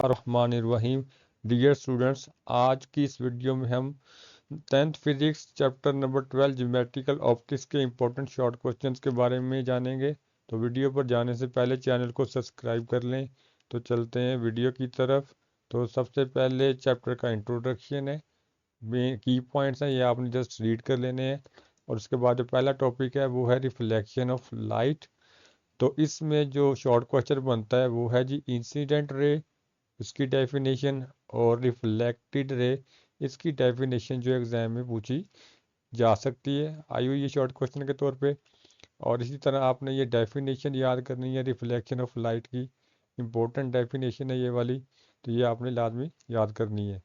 बिस्मिल्लाहिर्रहमानिर्रहीम। Dear students, आज की इस वीडियो में हम 10th physics chapter number 12 geometrical optics के इंपॉर्टेंट शॉर्ट क्वेश्चंस के बारे में जानेंगे। तो वीडियो पर जाने से पहले चैनल को सब्सक्राइब कर लें। तो चलते हैं वीडियो की तरफ। तो सबसे पहले चैप्टर का इंट्रोडक्शन है, मेन की पॉइंट्स हैं, ये आपने जस्ट रीड कर लेने हैं। और उसके बाद जो पहला टॉपिक है वो है रिफ्लेक्शन ऑफ लाइट। तो इसमें जो शॉर्ट क्वेश्चन बनता है वो है जी इंसिडेंट रे, इसकी डेफिनेशन, और रिफ्लेक्टेड रे, इसकी डेफिनेशन जो एग्जाम में पूछी जा सकती है, आई हुई है शॉर्ट क्वेश्चन के तौर पे। और इसी तरह आपने ये डेफिनेशन याद करनी है रिफ्लेक्शन ऑफ लाइट की, इंपॉर्टेंट डेफिनेशन है ये वाली, तो ये आपने लाजमी याद करनी है।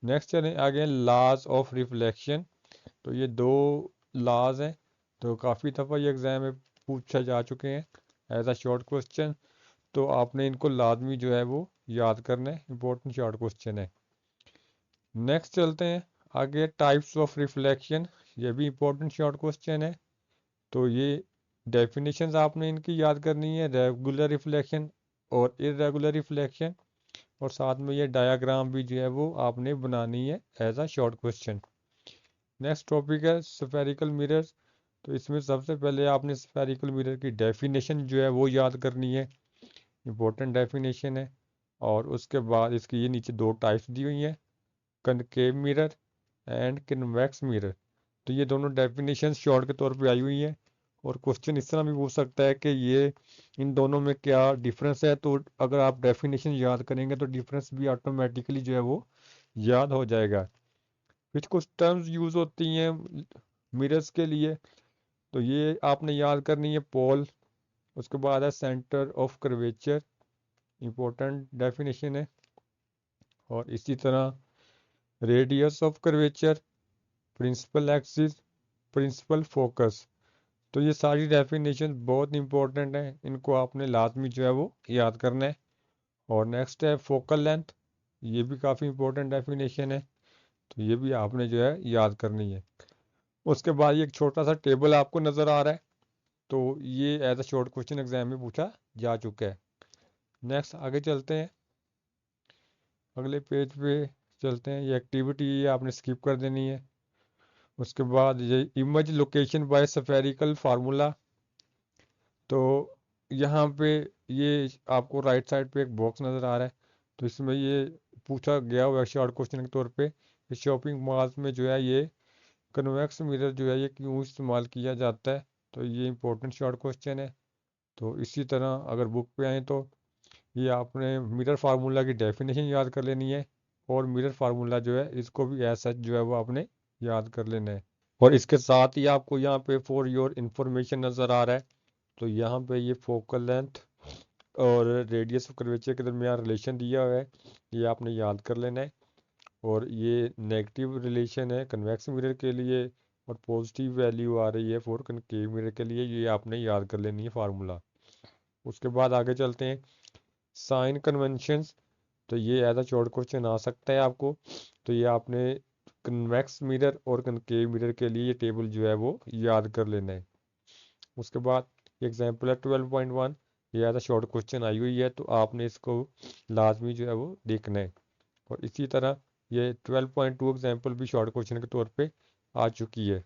नेक्स्ट चलें आगे, लॉज ऑफ रिफ्लेक्शन। तो ये दो लॉज हैं, तो काफ़ी दफ़ा ये एग्ज़ाम में पूछा जा चुके हैं एज अ शॉर्ट क्वेश्चन। तो आपने इनको लाजमी जो है वो याद करना है, इंपॉर्टेंट शॉर्ट क्वेश्चन है। नेक्स्ट चलते हैं आगे, टाइप्स ऑफ रिफ्लेक्शन, ये भी इंपॉर्टेंट शॉर्ट क्वेश्चन है। तो ये डेफिनेशंस आपने इनकी याद करनी है, रेगुलर रिफ्लेक्शन और इरेगुलर रिफ्लेक्शन, और साथ में ये डायग्राम भी जो है वो आपने बनानी है as a short question. Next topic है स्फेरिकल मिरर्स। तो इसमें सबसे पहले आपने स्फेरिकल मिरर की डेफिनेशन जो है वो याद करनी है, इंपॉर्टेंट डेफिनेशन है। और उसके बाद इसकी ये नीचे दो टाइप्स दी हुई हैं, concave mirror and convex mirror. तो ये दोनों डेफिनेशन शॉर्ट के तौर पे आई हुई हैं। और क्वेश्चन इस तरह भी पूछ सकता है कि ये इन दोनों में क्या डिफरेंस है, तो अगर आप डेफिनेशन याद करेंगे तो डिफरेंस भी ऑटोमेटिकली जो है वो याद हो जाएगा। फिर कुछ टर्म्स यूज़ होती हैं मिरर्स के लिए, तो ये आपने याद करनी है, पोल, उसके बाद है centre of curvature, important definition है। और इसी तरह radius of curvature, principal axis, principal focus. तो ये सारी डेफिनेशन बहुत इंपॉर्टेंट है, इनको आपने लाजमी जो है वो याद करना है। और नेक्स्ट है फोकल लेंथ, ये भी काफ़ी इंपॉर्टेंट डेफिनेशन है, तो ये भी आपने जो है याद करनी है। उसके बाद ये एक छोटा सा टेबल आपको नज़र आ रहा है, तो ये as a short question exam में पूछा जा चुका है। नेक्स्ट आगे चलते हैं, अगले पेज पे चलते हैं। ये एक्टिविटी ये आपने स्किप कर देनी है। उसके बाद ये image location bye spherical formula. तो यहाँ पे ये आपको राइट साइड पे एक बॉक्स नज़र आ रहा है, तो इसमें ये पूछा गया हुआ शॉर्ट क्वेश्चन के तौर पे, शॉपिंग मॉल्स में जो है ये कन्वेक्स मिरर जो है ये क्यों इस्तेमाल किया जाता है। तो ये इंपॉर्टेंट शॉर्ट क्वेश्चन है। तो इसी तरह अगर बुक पे आए तो ये आपने मिरर फार्मूला की डेफिनेशन याद कर लेनी है, और मिरर फार्मूला जो है इसको भी एज सच जो है वो आपने याद कर लेना है। और इसके साथ ही आपको यहाँ पे फॉर योर इंफॉर्मेशन नज़र आ रहा है, तो यहाँ पे ये फोकल लेंथ और रेडियस ऑफ कर्वेचर के दरमियान रिलेशन दिया हुआ है, ये आपने याद कर लेना है। और ये नेगेटिव रिलेशन है कन्वेक्स मिरर के लिए, और पॉजिटिव वैल्यू आ रही है फॉर कनकेव मिरर के लिए, ये आपने याद कर लेनी है फार्मूला। उसके बाद आगे चलते हैं, साइन कन्वेंशंस। तो ये एज अ शॉर्ट क्वेश्चन आ सकता है आपको, तो ये आपने कन्वेक्स मिरर और कनकेव मिरर के लिए ये टेबल जो है वो याद कर लेना है। उसके बाद एग्जाम्पल है 12.1, ये एज अ शॉर्ट क्वेश्चन आई हुई है, तो आपने इसको लाजमी जो है वो देखना है। और इसी तरह ये 12.2 एग्जाम्पल भी शॉर्ट क्वेश्चन के तौर पे आ चुकी है।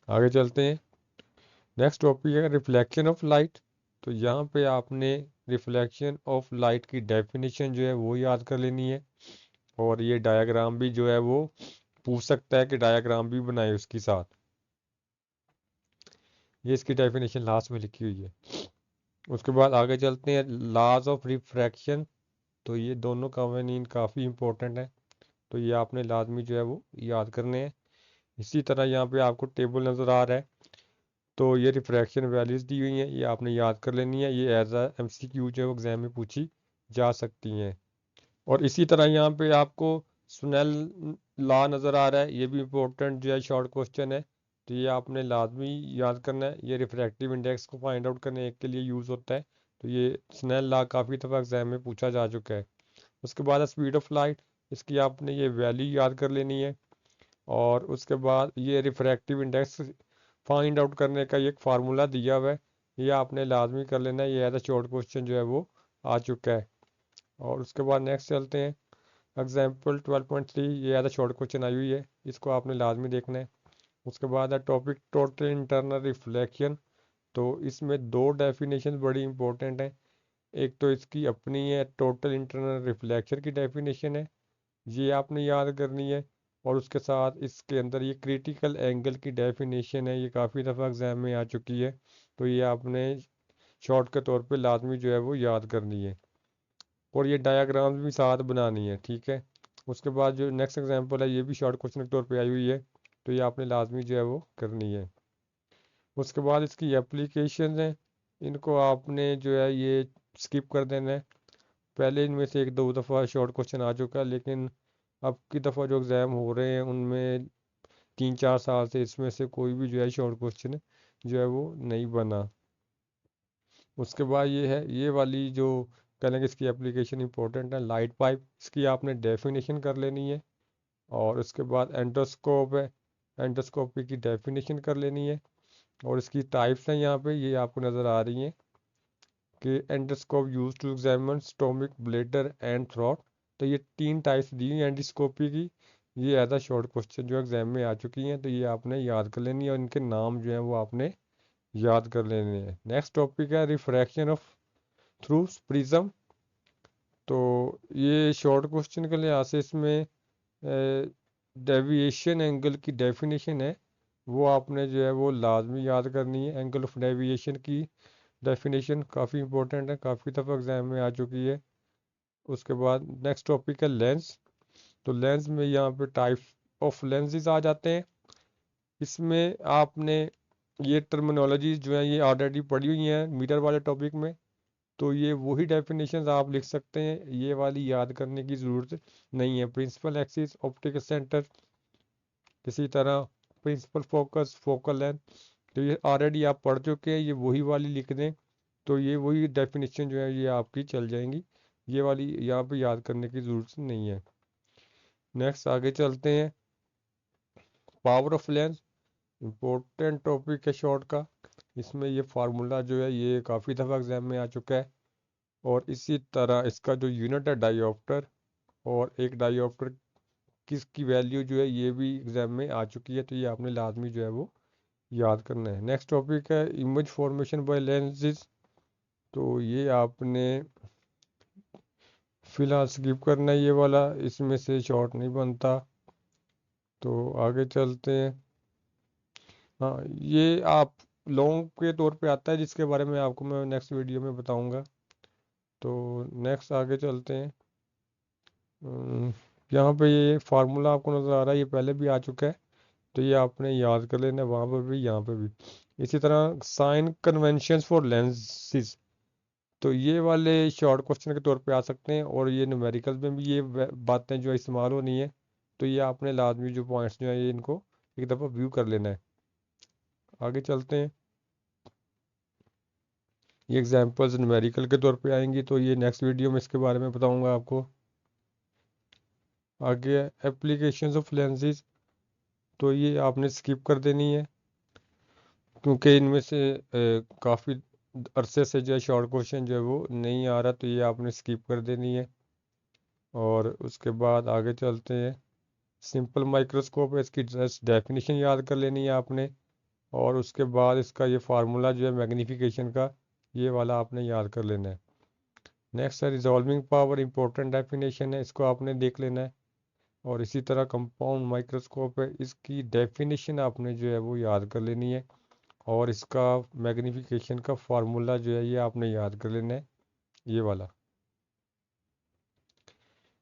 आगे चलते हैं, नेक्स्ट टॉपिक है रिफ्लेक्शन ऑफ लाइट। तो यहाँ पे आपने रिफ्लेक्शन ऑफ लाइट की डेफिनेशन जो है वो याद कर लेनी है। और ये डायग्राम भी जो है वो पूछ सकता है कि डायग्राम भी बनाए उसके साथ, ये इसकी डेफिनेशन लास्ट में लिखी हुई है। उसके बाद आगे चलते हैं, लॉज ऑफ रिफ्रैक्शन। तो ये दोनों कवानीन काफ़ी इंपॉर्टेंट है, तो ये आपने लाजमी जो है वो याद करने हैं। इसी तरह यहाँ पे आपको टेबल नज़र आ रहा है, तो ये रिफ्रैक्शन वैल्यूज़ दी हुई हैं, ये आपने याद कर लेनी है, ये एज अ एमसीक्यू जो है एग्जाम में पूछी जा सकती हैं। और इसी तरह यहाँ पे आपको स्नेल लॉ नज़र आ रहा है, ये भी इम्पोर्टेंट जो है शॉर्ट क्वेश्चन है, तो ये आपने लाजमी याद करना है। ये रिफ्रैक्टिव इंडेक्स को फाइंड आउट करने के लिए यूज़ होता है, तो ये स्नेल लॉ काफ़ी दफ़ा एग्जाम में पूछा जा चुका है। उसके बाद स्पीड ऑफ लाइट, इसकी आपने ये वैल्यू याद कर लेनी है। और उसके बाद ये रिफ्रैक्टिव इंडेक्स फाइंड आउट करने का एक फार्मूला दिया हुआ है, ये आपने लाजमी कर लेना है, ये एज अ शॉर्ट क्वेश्चन जो है वो आ चुका है। और उसके बाद नेक्स्ट चलते हैं एग्जाम्पल 12.3, ये ऐसा शॉर्ट क्वेश्चन आई हुई है, इसको आपने लाजमी देखना है। उसके बाद है टॉपिक टोटल इंटरनल रिफ्लेक्शन। तो इसमें दो डेफिनेशन बड़ी इंपॉर्टेंट हैं। एक तो इसकी अपनी है, टोटल इंटरनल रिफ्लेक्शन की डेफिनेशन है, ये आपने याद करनी है। और उसके साथ इसके अंदर ये क्रिटिकल एंगल की डेफिनेशन है, ये काफ़ी दफ़ा एग्जाम में आ चुकी है, तो ये आपने शॉर्ट के तौर पे लाजमी जो है वो याद करनी है। और ये डायाग्राम्स भी साथ बनानी है, ठीक है। उसके बाद जो नेक्स्ट एग्जांपल है ये भी शॉर्ट क्वेश्चन के तौर पे आई हुई है, तो ये आपने लाजमी जो है वो करनी है। उसके बाद इसकी एप्लीकेशन है, इनको आपने जो है ये स्किप कर देना है। पहले इनमें से एक दो दफ़ा शॉर्ट क्वेश्चन आ चुका है, लेकिन अब की दफ़ा जो एग्ज़ाम हो रहे हैं उनमें 3-4 साल से इसमें से कोई भी जो है शॉर्ट क्वेश्चन जो है वो नहीं बना। उसके बाद ये है, ये वाली जो कहने की इसकी एप्लीकेशन इंपॉर्टेंट है, लाइट पाइप, इसकी आपने डेफिनेशन कर लेनी है। और उसके बाद एंडोस्कोप है, एंडोस्कोपी की डेफिनेशन कर लेनी है। और इसकी टाइप्स हैं यहाँ पे, ये आपको नज़र आ रही हैं कि endoscope use to examine stomach, bladder and throat. तो ये 3 टाइप्स दी हैं एंडोस्कोपी की। ये एज आ शॉर्ट क्वेश्चन जो एग्जाम में आ चुकी हैं, तो ये आपने याद कर लेनी है और इनके नाम जो हैं वो आपने याद कर लेने हैं। नेक्स्ट टॉपिक है रिफ्रैक्शन ऑफ थ्रू प्रिज्म। तो ये शॉर्ट क्वेश्चन के लिहाज से इसमें डेविएशन एंगल की डेफिनेशन है, वो आपने जो है वो लाजमी याद करनी है। एंगल ऑफ डेविएशन की डेफिनेशन काफ़ी इंपॉर्टेंट है, काफ़ी दफ़ा एग्जाम में आ चुकी है। उसके बाद नेक्स्ट टॉपिक है लेंस। तो लेंस में यहाँ पे टाइप्स ऑफ लेंसेज आ जाते हैं। इसमें आपने ये टर्मिनोलॉजीज जो है ये ऑलरेडी पढ़ी हुई हैं मीटर वाले टॉपिक में, तो ये वही डेफिनेशंस आप लिख सकते हैं, ये वाली याद करने की ज़रूरत नहीं है। प्रिंसिपल एक्सिस, ऑप्टिक सेंटर, इसी तरह प्रिंसिपल फोकस, फोकल लेंथ, तो ये ऑलरेडी आप पढ़ चुके हैं, ये वही वाली लिख दें, तो ये वही डेफिनेशन जो है ये आपकी चल जाएंगी। ये वाली यहाँ पे याद करने की ज़रूरत नहीं है। नेक्स्ट आगे चलते हैं, power of lens, important topic है शॉर्ट का। इसमें ये फार्मूला जो है ये काफ़ी दफ़ा एग्जाम में आ चुका है। और इसी तरह इसका जो यूनिट है डायोप्टर, और एक डायोप्टर किसकी वैल्यू जो है ये भी एग्जाम में आ चुकी है, तो ये आपने लाजमी जो है वो याद करना है। नेक्स्ट टॉपिक है इमेज फॉर्मेशन बाय लेंसेज। तो ये आपने फिलहाल स्किप करना है, ये वाला इसमें से शॉर्ट नहीं बनता। तो आगे चलते हैं। हाँ, ये आप लॉन्ग के तौर पे आता है, जिसके बारे में आपको मैं नेक्स्ट वीडियो में बताऊंगा। तो नेक्स्ट आगे चलते हैं। अम, यहाँ पे ये फार्मूला आपको नज़र आ रहा है, ये पहले भी आ चुका है, तो ये आपने याद कर लेना है, वहाँ पर भी यहाँ पे भी। इसी तरह साइन कन्वेंशंस फॉर लेंसेज, तो ये वाले शॉर्ट क्वेश्चन के तौर पे आ सकते हैं, और ये न्यूमेरिकल में भी ये बातें जो इस्तेमाल होनी है, तो ये आपने लाजमी जो पॉइंट्स जो है ये इनको एक दफ़ा व्यू कर लेना है। आगे चलते हैं, ये एग्जांपल्स न्यूमेरिकल के तौर पे आएंगी, तो ये नेक्स्ट वीडियो में इसके बारे में बताऊंगा आपको। आगे एप्लीकेशंस ऑफ लेंसेज, तो ये आपने स्किप कर देनी है, क्योंकि इनमें से काफ़ी अरसे से जो है शॉर्ट क्वेश्चन जो है वो नहीं आ रहा, तो ये आपने स्किप कर देनी है। और उसके बाद आगे चलते हैं, सिंपल माइक्रोस्कोप है, इसकी जस्ट डेफिनेशन याद कर लेनी है आपने। और उसके बाद इसका ये फार्मूला जो है मैग्नीफिकेशन का, ये वाला आपने याद कर लेना है। नेक्स्ट है रिजॉल्विंग पावर, इंपॉर्टेंट डेफिनेशन है, इसको आपने देख लेना है। और इसी तरह कंपाउंड माइक्रोस्कोप है, इसकी डेफिनेशन आपने जो है वो याद कर लेनी है। और इसका मैग्नीफिकेशन का फार्मूला जो है ये आपने याद कर लेना है, ये वाला।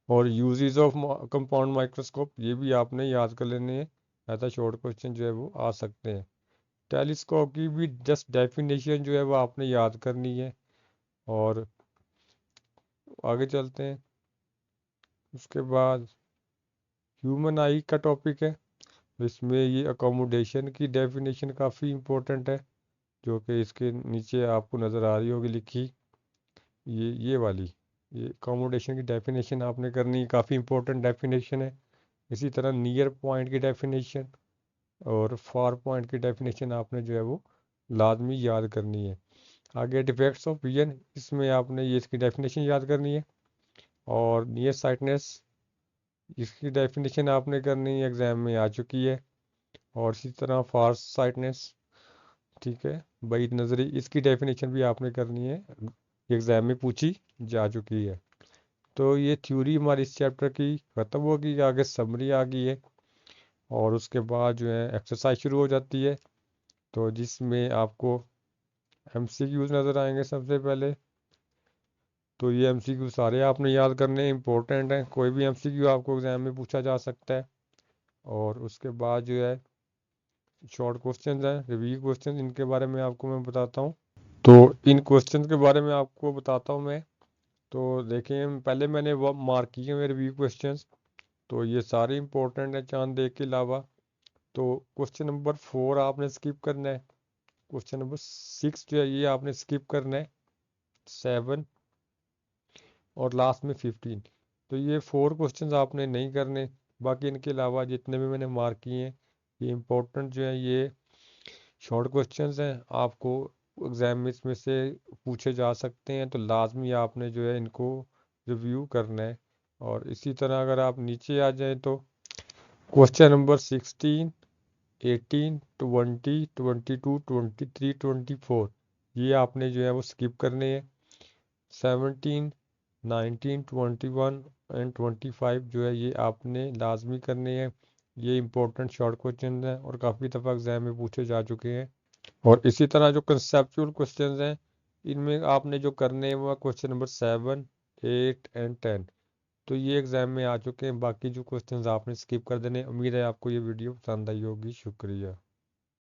और यूजेस ऑफ कंपाउंड माइक्रोस्कोप, ये भी आपने याद कर लेने हैं, ऐसा शॉर्ट क्वेश्चन जो है वो आ सकते हैं। टेलीस्कोप की भी जस्ट डेफिनेशन जो है वो आपने याद करनी है। और आगे चलते हैं, उसके बाद ह्यूमन आई का टॉपिक है, इसमें ये अकोमोडेशन की डेफिनेशन काफ़ी इंपॉर्टेंट है, जो कि इसके नीचे आपको नज़र आ रही होगी लिखी, ये वाली, ये अकोमोडेशन की डेफिनेशन आपने करनी है, काफ़ी इंपॉर्टेंट डेफिनेशन है। इसी तरह नियर पॉइंट की डेफिनेशन और फार पॉइंट की डेफिनेशन आपने जो है वो लाजमी याद करनी है। आगे डिफेक्ट्स ऑफ विजन, इसमें आपने ये इसकी डेफिनेशन याद करनी है। और नियर साइटनेस, इसकी डेफिनेशन आपने करनी एग्ज़ाम में आ चुकी है। और इसी तरह फार साइटनेस, ठीक है, बैद नज़री, इसकी डेफिनेशन भी आपने करनी है, एग्ज़ाम में पूछी जा चुकी है। तो ये थ्योरी हमारी इस चैप्टर की ख़त्म होगी, आगे समरी आ गई है और उसके बाद जो है एक्सरसाइज शुरू हो जाती है, तो जिसमें आपको एमसीक्यूज नज़र आएंगे सबसे पहले। तो ये एमसीक्यू सारे आपने याद करने इंपॉर्टेंट हैं, कोई भी एमसीक्यू आपको एग्जाम में पूछा जा सकता है। और उसके बाद जो है शॉर्ट क्वेश्चंस हैं, रिव्यू क्वेश्चंस, इनके बारे में आपको मैं बताता हूँ। तो इन क्वेश्चंस के बारे में आपको बताता हूँ मैं। तो देखें, पहले मैंने वो मार्क किए हुए रिव्यू क्वेश्चंस, तो ये सारे इंपॉर्टेंट हैं चांद देख के अलावा। तो क्वेश्चन नंबर 4 आपने स्किप करना है, क्वेश्चन नंबर 6 जो है ये आपने स्किप करना है, 7 और लास्ट में 15। तो ये 4 क्वेश्चंस आपने नहीं करने, बाकी इनके अलावा जितने भी मैंने मार्क किए हैं ये इंपॉर्टेंट जो है, ये शॉर्ट क्वेश्चंस हैं, आपको एग्जाम में इसमें से पूछे जा सकते हैं, तो लाजमी आपने जो है इनको रिव्यू करना है। और इसी तरह अगर आप नीचे आ जाएं तो क्वेश्चन नंबर 16, 18, 20, 22, 23, 24 ये आपने जो है वो स्किप करने हैं। 17, 19, 21 एंड 25 जो है ये आपने लाजमी करने हैं। ये इंपॉर्टेंट शॉर्ट क्वेश्चन हैं और काफ़ी दफ़ा एग्जाम में पूछे जा चुके हैं। और इसी तरह जो कंसेप्चुअल क्वेश्चंस हैं, इनमें आपने जो करने हैं वो क्वेश्चन नंबर 7, 8 एंड 10। तो ये एग्जाम में आ चुके हैं, बाकी जो क्वेश्चंस आपने स्किप कर देने। उम्मीद है आपको ये वीडियो पसंद आई होगी। शुक्रिया।